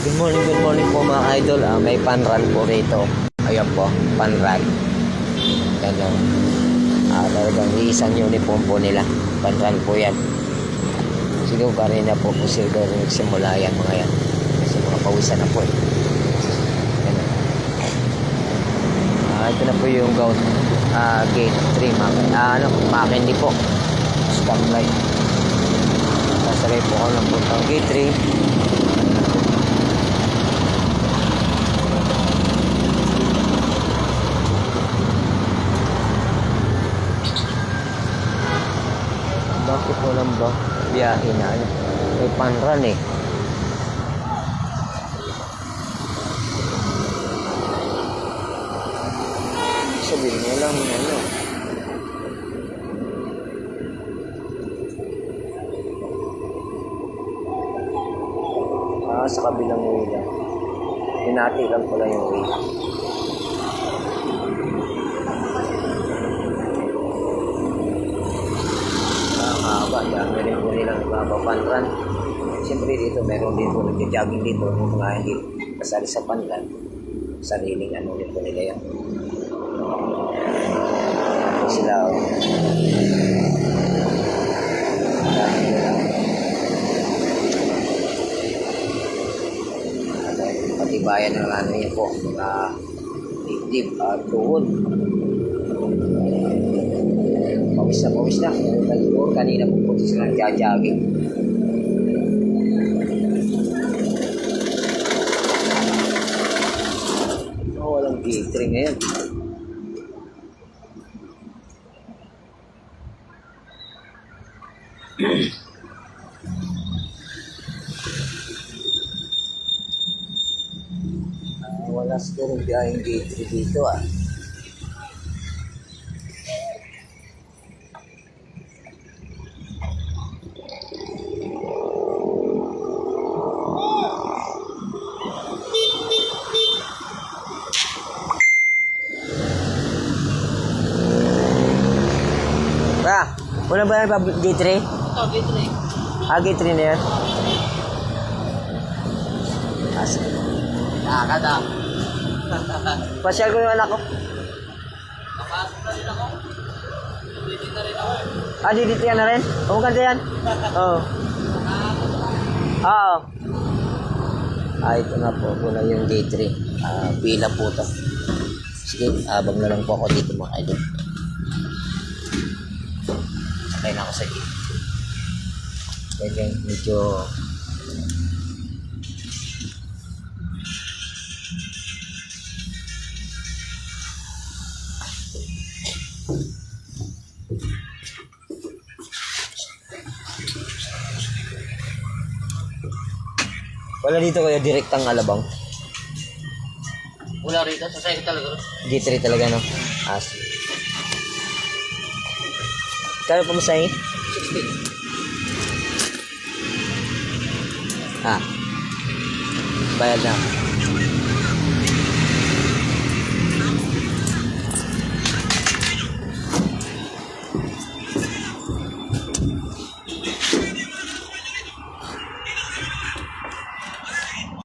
Good morning po mga idol. May pan-run po rito. Ayan po, pan-run. Yan. Talagang isang uniform po nila. Pan-run po yan. Siguro kanina po sila nagsimula yan mga yan. Kasi mga pawisan na po eh. Ito na po yung gate 3 Makindi po. Stoplight. Sasakay po ako ng puntang gate 3. Bakit walang ba biyahe na may pan-run eh. Sabihin mo lang sa kabilang way lang. Hinati lang pala yung way. Dami rin po nilang pan-run. Siyempre dito meron din po nag-jogging dito yung mga hindi kasali sa pan-run. Sariling din po nila yan. Sila patibayan ng yun po mga dibdib at tuhod. Pawis na. Kanina po po sila nag-jogging. Walang catering ngayon. Wala siguro biyaheng gate 3 dito Wala ba yan gate 3? Ito, gate 3. Gate 3 na yan? Sige. Kada. Pasyal ko yung anak ko. Napasok na rin ako. Dito na rin ako. Dito yan na rin? Maganda yan? Oo. Oo. Ito na po. Kuna yung gate 3. Pila po ito. Sige, abang na lang po ako dito mga idol. Sakay na ako sa gate. Ganyan, medyo wala dito kaya direktang Alabang. Wala rito, sa sa'yo talaga. G3 talaga no? Kaya pa masay? 60. Bayad na.